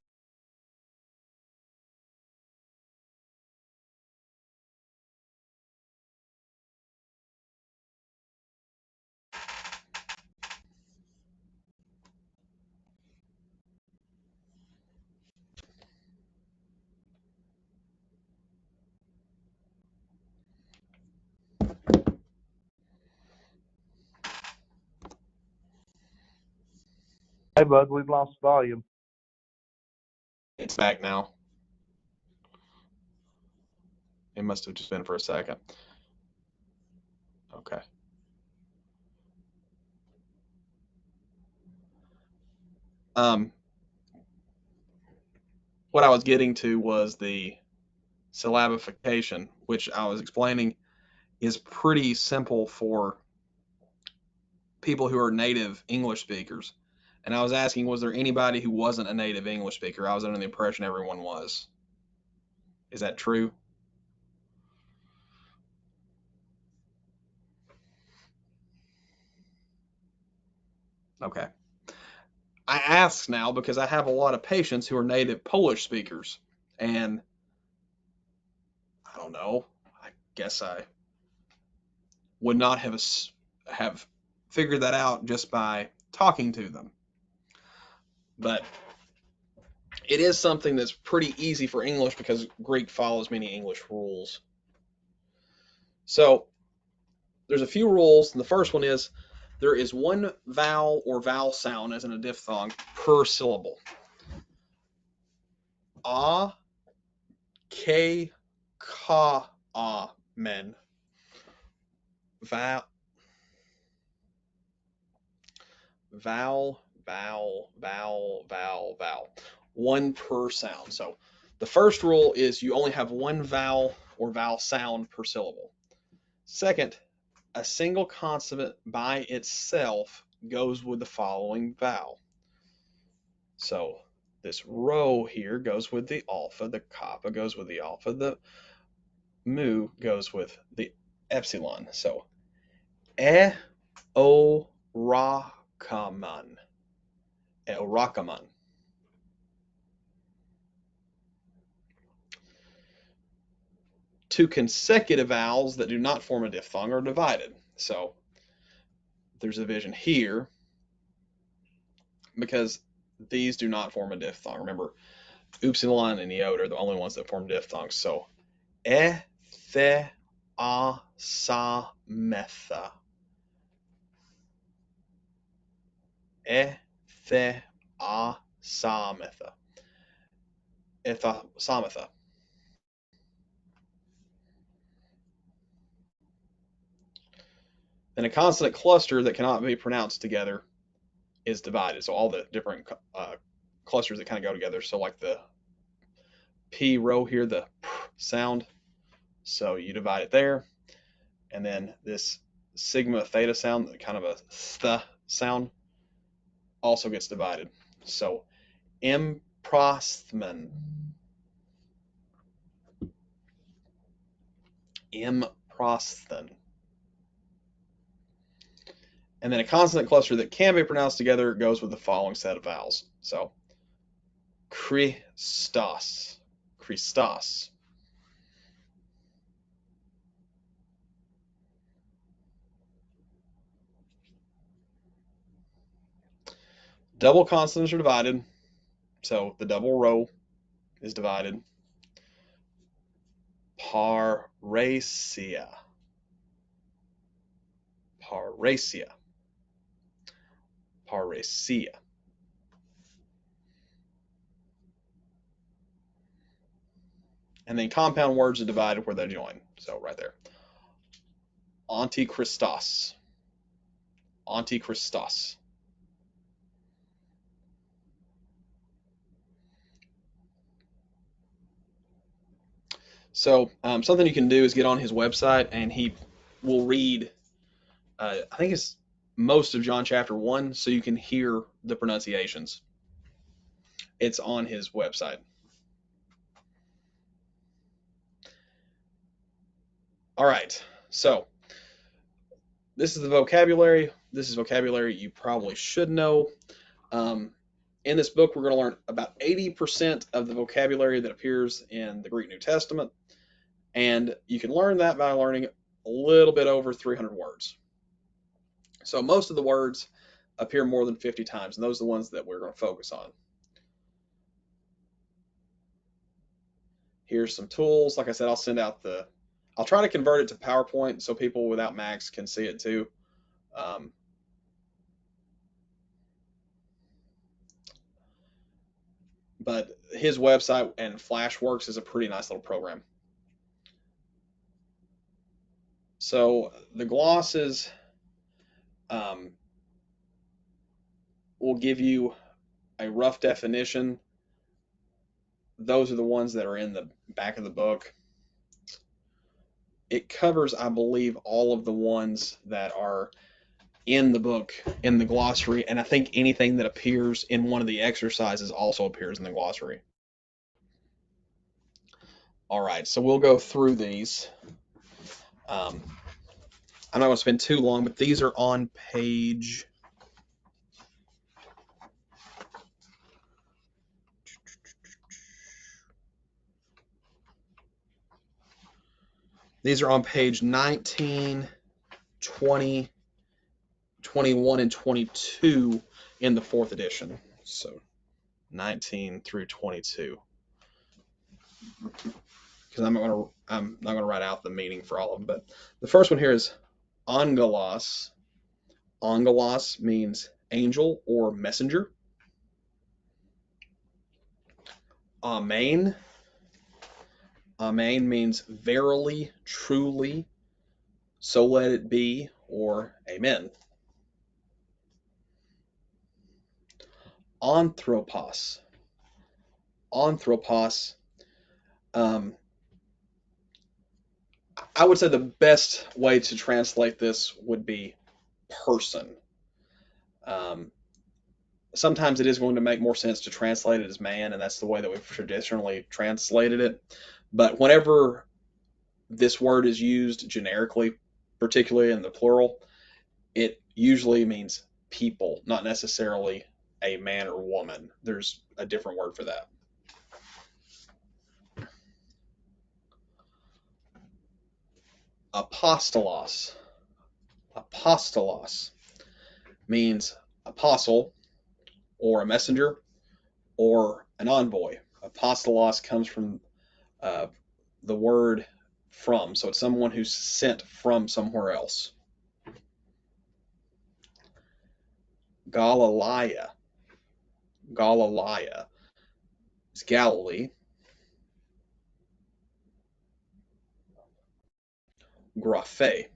C: Hey, bud, we've lost volume.
B: It's back now. It must have just been for a second. Okay. Um, what I was getting to was the syllabification, which I was explaining is pretty simple for people who are native English speakers. And I was asking, was there anybody who wasn't a native English speaker? I was under the impression everyone was. Is that true? Okay. I ask now because I have a lot of patients who are native Polish speakers. And I don't know, I guess I would not have figured that out just by talking to them. But it is something that's pretty easy for English because Greek follows many English rules. So there's a few rules. And the first one is there is one vowel or vowel sound as in a diphthong per syllable. Ah, K, ka, men. Vowel, vowel, vowel, vowel, vowel, vowel. One per sound. So the first rule is you only have one vowel or vowel sound per syllable. Second, a single consonant by itself goes with the following vowel. So this rho here goes with the alpha, the kappa goes with the alpha, the mu goes with the epsilon. So o rakaman, rakaman. Two consecutive vowels that do not form a diphthong are divided. So there's a division here because these do not form a diphthong. Remember, upsilon and iota are the only ones that form diphthongs. So, e, the, a, sa, metha. E, the, a, sa, metha. Etha, samatha. Then a consonant cluster that cannot be pronounced together is divided. So all the different clusters that kind of go together. So like the P row here, the p sound. So you divide it there. And then this sigma theta sound, kind of a th sound, also gets divided. So improsthman. Improsthan. And then a consonant cluster that can be pronounced together goes with the following set of vowels. So Christos. Christos. Double consonants are divided. So the double row is divided. Parasia. Parasia. Parasia. And then compound words are divided where they join. So right there. Antichristos. Antichristos. So something you can do is get on his website, and he will read, I think it's most of John chapter 1, so you can hear the pronunciations. It's on his website. All right, so this is the vocabulary. This is vocabulary you probably should know. In this book, we're going to learn about 80% of the vocabulary that appears in the Greek New Testament. And you can learn that by learning a little bit over 300 words. So most of the words appear more than 50 times, and those are the ones that we're going to focus on. Here's some tools. Like I said, I'll try to convert it to PowerPoint so people without Macs can see it too. But his website and Flashworks is a pretty nice little program. So the glosses will give you a rough definition. Those are the ones that are in the back of the book. It covers, I believe, all of the ones that are in the book, in the glossary, and I think anything that appears in one of the exercises also appears in the glossary. All right, so we'll go through these. I'm not going to spend too long, but these are on page... These are on page 19, 20, 21, and 22 in the 4th edition. So 19 through 22. Because I'm not gonna write out the meaning for all of them, but the first one here is angelos. Angelos means angel or messenger. Amen. Amen means verily, truly, so let it be, or amen. Anthropos. Anthropos. I would say the best way to translate this would be person. Sometimes it is going to make more sense to translate it as man, and that's the way that we've traditionally translated it. But whenever this word is used generically, particularly in the plural, it usually means people, not necessarily a man or woman. There's a different word for that. Apostolos. Apostolos means apostle or a messenger or an envoy, Apostolos comes from the word from, so it's someone who's sent from somewhere else. Galilee. Galilee is Galilee. Graphe.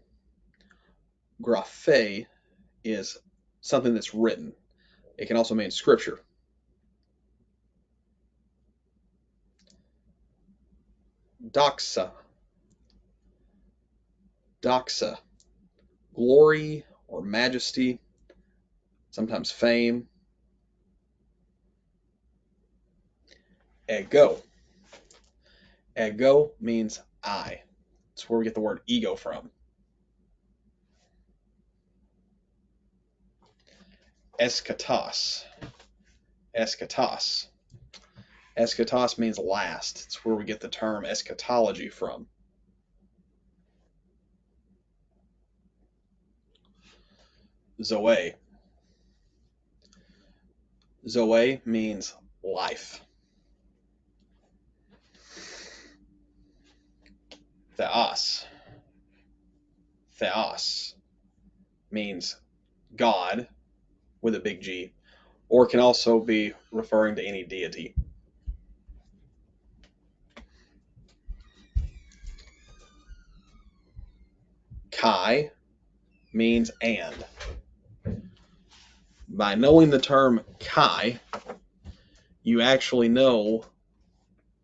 B: Graphe is something that's written. It can also mean scripture. Doxa. Doxa. Glory or majesty, sometimes fame. Ego. Ego means I. It's where we get the word ego from. Eschatos. Eschatos. Eschatos means last. It's where we get the term eschatology from. Zoe. Zoe means life. Theos. Theos means God with a big G, or can also be referring to any deity. Kai means and. By knowing the term Kai, you actually know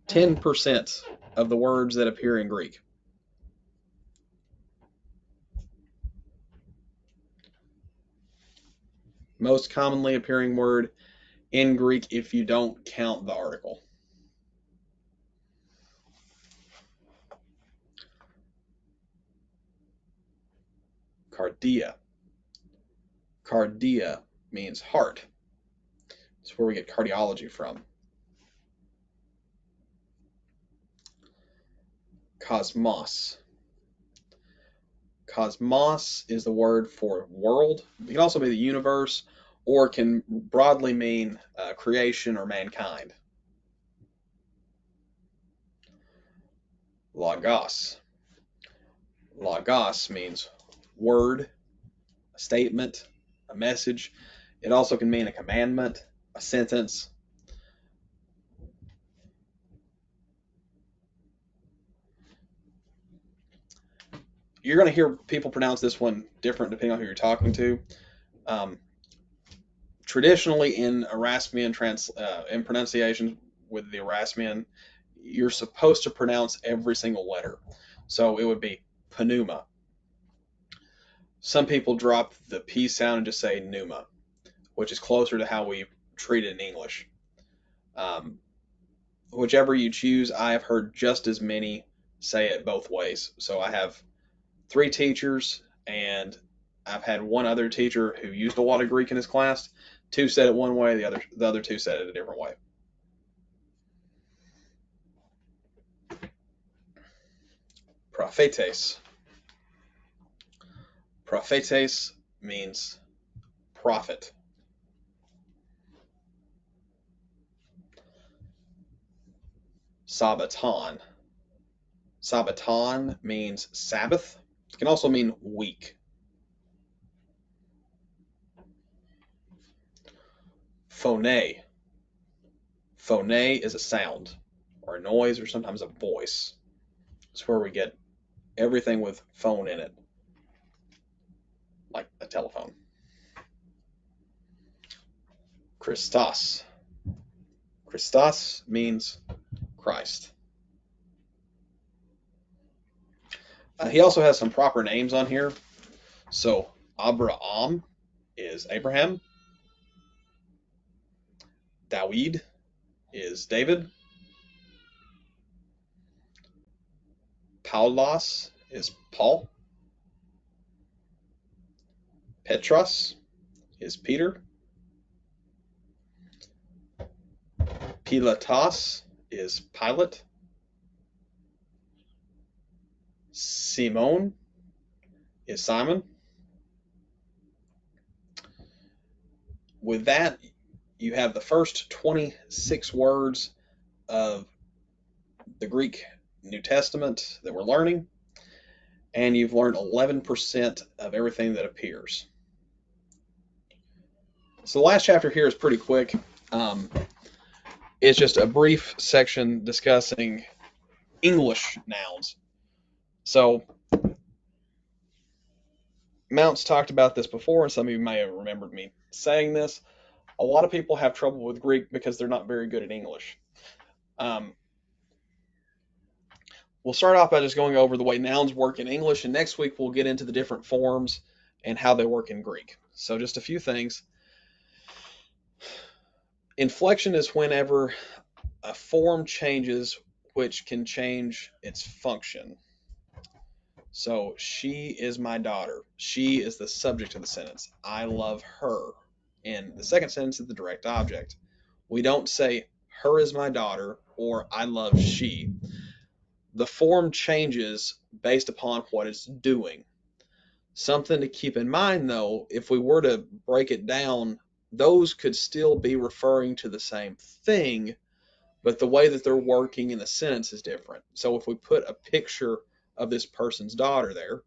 B: 10% of the words that appear in Greek. Most commonly appearing word in Greek if you don't count the article. Cardia. Cardia means heart. It's where we get cardiology from. Cosmos. Cosmos is the word for world. It can also be the universe, or can broadly mean creation or mankind. Logos. Logos means word, a statement, a message. It also can mean a commandment, a sentence. You're going to hear people pronounce this one different depending on who you're talking to. Traditionally, in Erasmian in pronunciation with the Erasmian, you're supposed to pronounce every single letter. So it would be pneuma. Some people drop the P sound and just say pneuma, which is closer to how we treat it in English. Whichever you choose, I have heard just as many say it both ways. So I have 3 teachers, and I've had one other teacher who used a lot of Greek in his class. 2 said it one way, the other 2 said it a different way. Prophetes. Prophetes means prophet. Sabbaton. Sabbaton means Sabbath. It can also mean week. Phone. Phone is a sound, or a noise, or sometimes a voice. It's where we get everything with phone in it, like a telephone. Christos. Christos means Christ. He also has some proper names on here. So Abraham is Abraham. Dawid is David. Paulos is Paul. Petros is Peter. Pilatos is Pilate. Simon is Simon. With that, you have the first 26 words of the Greek New Testament that we're learning, and you've learned 11% of everything that appears. So the last chapter here is pretty quick. It's just a brief section discussing English nouns. So Mounts talked about this before, and some of you may have remembered me saying this. A lot of people have trouble with Greek because they're not very good at English. We'll start off by just going over the way nouns work in English, and next week we'll get into the different forms and how they work in Greek. So just a few things. Inflection is whenever a form changes, which can change its function. So she is my daughter. She is the subject of the sentence. I love her. And the second sentence is the direct object. We don't say her is my daughter or I love she. The form changes based upon what it's doing. Something to keep in mind, though, if we were to break it down, those could still be referring to the same thing, but the way that they're working in the sentence is different. So if we put a picture of this person's daughter there,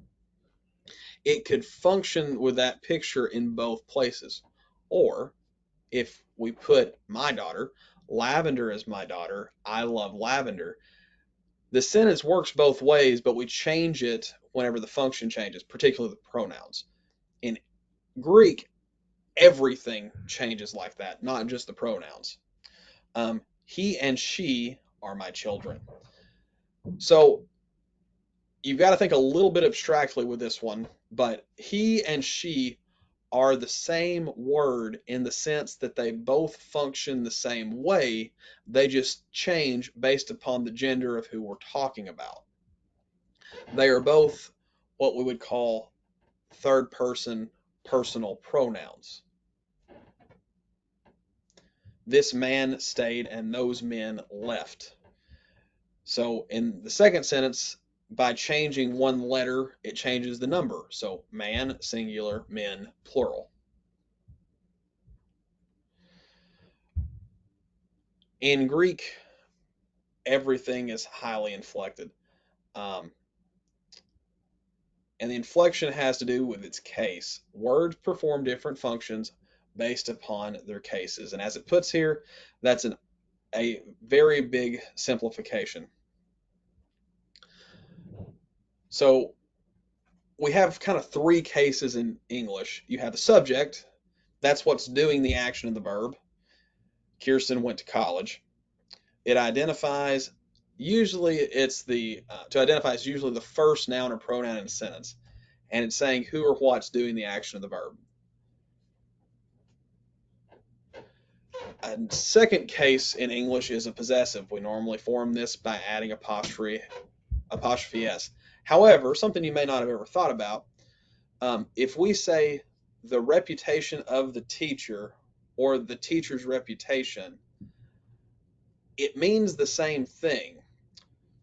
B: it could function with that picture in both places. Or if we put my daughter, Lavender is my daughter, I love Lavender, the sentence works both ways, but we change it whenever the function changes, particularly the pronouns. In Greek, everything changes like that, not just the pronouns. He and she are my children. So you've got to think a little bit abstractly with this one, but he and she are the same word in the sense that they both function the same way. They just change based upon the gender of who we're talking about. They are both what we would call third person personal pronouns. This man stayed and those men left. So in the second sentence, by changing one letter, it changes the number. So man, singular, men, plural. In Greek, everything is highly inflected. Um, and the inflection has to do with its case. Words perform different functions based upon their cases. And as it puts here, that's a very big simplification. So we have kind of three cases in English. You have the subject, that's what's doing the action of the verb. Kirsten went to college. It identifies, usually it's to identify is usually the first noun or pronoun in a sentence. And it's saying who or what's doing the action of the verb. A second case in English is a possessive. We normally form this by adding apostrophe s. However, something you may not have ever thought about, if we say the reputation of the teacher or the teacher's reputation, it means the same thing.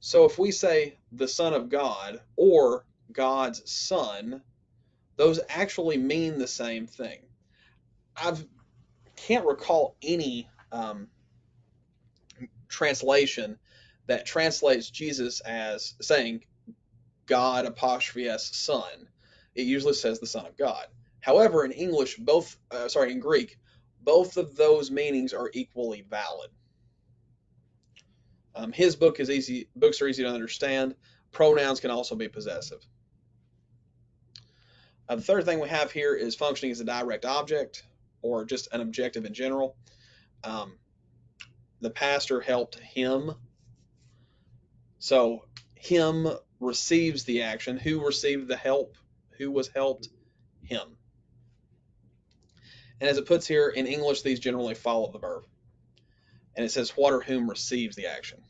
B: So if we say the Son of God or God's Son, those actually mean the same thing. I can't recall any translation that translates Jesus as saying God apostrophe s Son. It usually says the Son of God. However, in English, in Greek, both of those meanings are equally valid. His books are easy to understand. Pronouns can also be possessive. The third thing we have here is functioning as a direct object or just an objective in general. The pastor helped him. So him receives the action. Who received the help? Who was helped? Him. And as it puts here, in English, these generally follow the verb. And it says what or whom receives the action.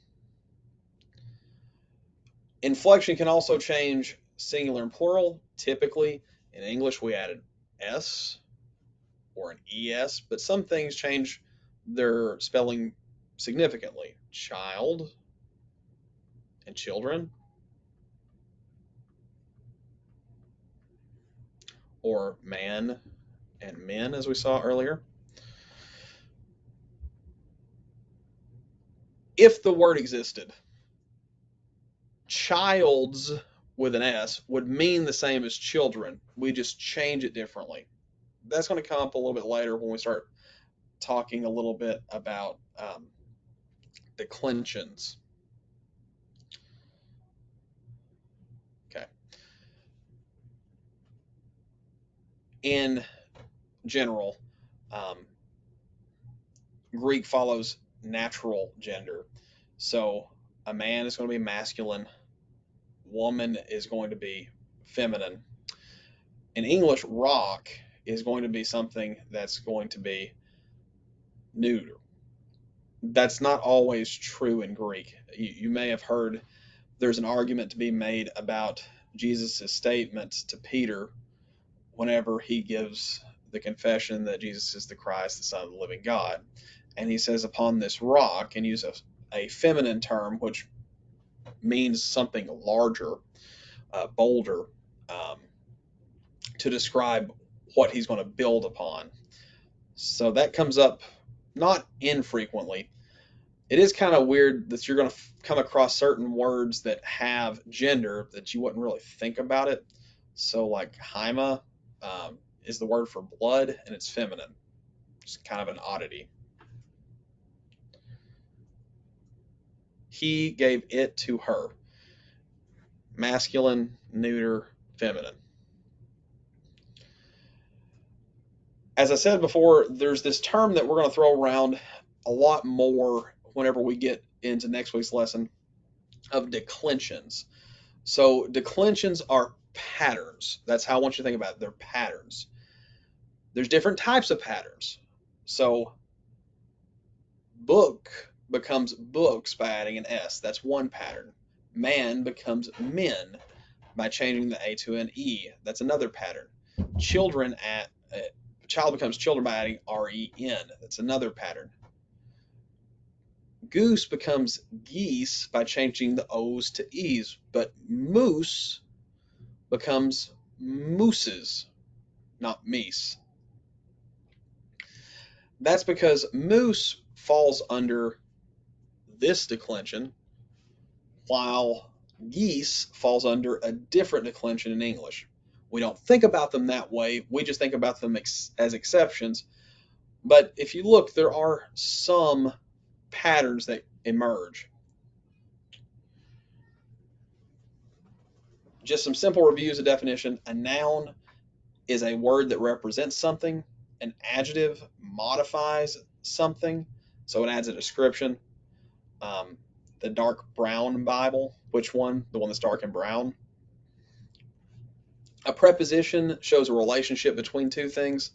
B: Inflection can also change singular and plural. Typically, in English, we added s or an es, but some things change their spelling significantly. Child and children, or man and men, as we saw earlier. if the word existed, childs with an S would mean the same as children. We just change it differently. That's going to come up a little bit later when we start talking a little bit about declensions. Okay. In general, um, Greek follows natural gender. So a man is going to be masculine, woman is going to be feminine. In English, rock is going to be something that's going to be neuter. That's not always true in Greek. You may have heard there's an argument to be made about Jesus' statement to Peter whenever he gives the confession that Jesus is the Christ, the Son of the living God. And he says, upon this rock, and use a feminine term, which means something larger, bolder, um, to describe what he's going to build upon. So that comes up not infrequently. It is kind of weird that you're going to come across certain words that have gender that you wouldn't really think about it. So, like Haima is the word for blood, and it's feminine. It's kind of an oddity. He gave it to her. Masculine, neuter, feminine. As I said before, there's this term that we're going to throw around a lot more whenever we get into next week's lesson of declensions. So declensions are patterns. That's how I want you to think about it. They're patterns. There's different types of patterns. So book becomes books by adding an S. That's one pattern. Man becomes men by changing the A to an E. That's another pattern. Child becomes children by adding REN. That's another pattern. Goose becomes geese by changing the O's to E's, but moose becomes mooses, not meese. That's because moose falls under this declension, while geese falls under a different declension in English. We don't think about them that way. We just think about them as exceptions. But if you look, there are some patterns that emerge. Just some simple reviews of definition. A noun is a word that represents something. An adjective modifies something, so it adds a description. The dark brown Bible, which one? The one that's dark and brown. A preposition shows a relationship between two things.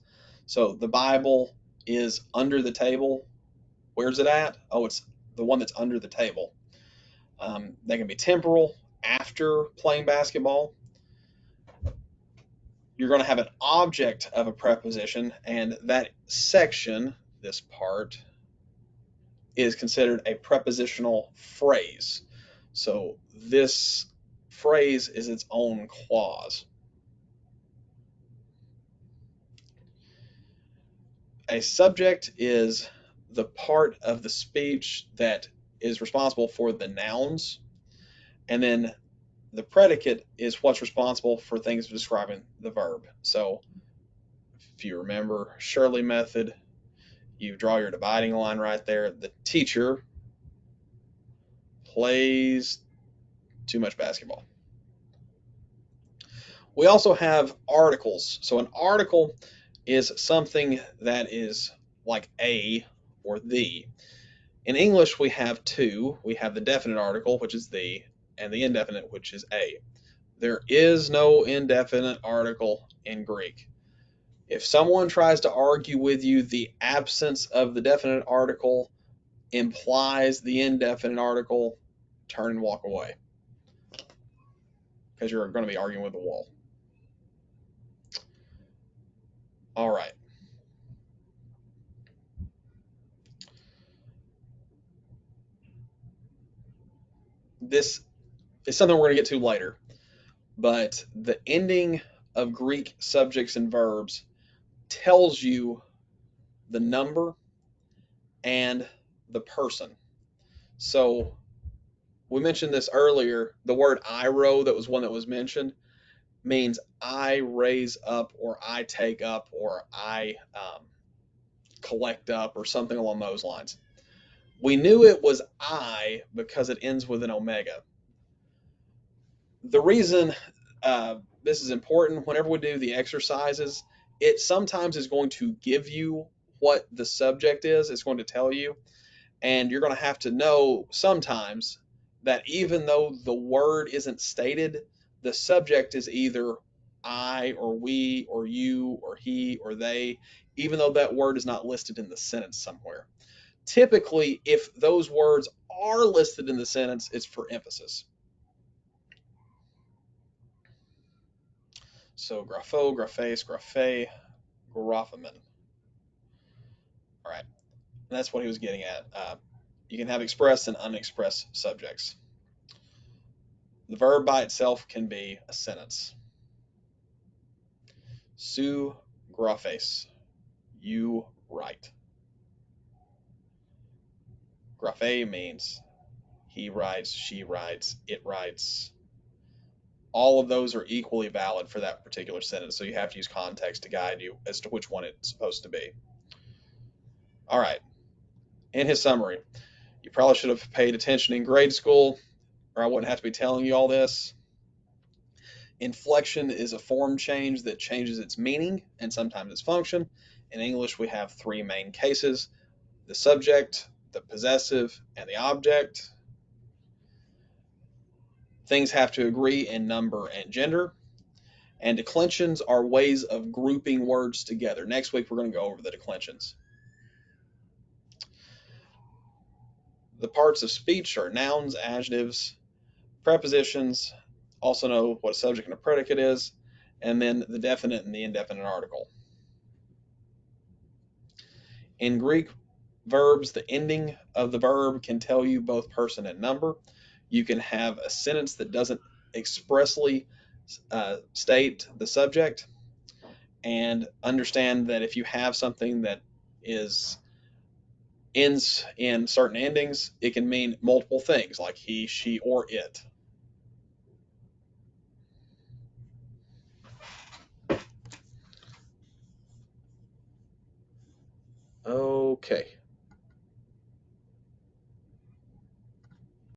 B: So the Bible is under the table. Where's it at? Oh, it's the one that's under the table. They can be temporal, after playing basketball. You're going to have an object of a preposition, and that section, this part, is considered a prepositional phrase. So this phrase is its own clause. A subject is the part of the speech that is responsible for the nouns, and then the predicate is what's responsible for things describing the verb. So if you remember Shirley method, you draw your dividing line right there. The teacher plays too much basketball. We also have articles. So an article is something that is like a or the. In English, we have two. We have the definite article, which is the, and the indefinite, which is a. There is no indefinite article in Greek. If someone tries to argue with you the absence of the definite article implies the indefinite article, turn and walk away, because you're going to be arguing with the wall. All right. This is something we're going to get to later, but the ending of Greek subjects and verbs tells you the number and the person. So we mentioned this earlier. The word I row, that was one that was mentioned, means I raise up or I take up or I collect up or something along those lines. We knew it was I because it ends with an omega. The reason this is important, whenever we do the exercises, it sometimes is going to give you what the subject is. It's going to tell you, and you're going to have to know sometimes that even though the word isn't stated, the subject is either I or we or you or he or they, even though that word is not listed in the sentence somewhere. Typically, if those words are listed in the sentence, it's for emphasis. So grapho, graphes, graphe, graphomen. All right, and that's what he was getting at. You can have expressed and unexpressed subjects. The verb by itself can be a sentence. Su graphes, you write. Graphe means he writes, she writes, it writes. All of those are equally valid for that particular sentence, so you have to use context to guide you as to which one it's supposed to be. All right, in his summary, you probably should have paid attention in grade school, or I wouldn't have to be telling you all this. Inflection is a form change that changes its meaning and sometimes its function. In English, we have three main cases: the subject, the possessive, and the object. Things have to agree in number and gender. And declensions are ways of grouping words together. Next week, we're going to go over the declensions. The parts of speech are nouns, adjectives, prepositions, also know what a subject and a predicate is, and then the definite and the indefinite article. In Greek verbs, the ending of the verb can tell you both person and number. You can have a sentence that doesn't expressly state the subject, and understand that if you have something that ends in certain endings, it can mean multiple things like he, she, or it. Okay.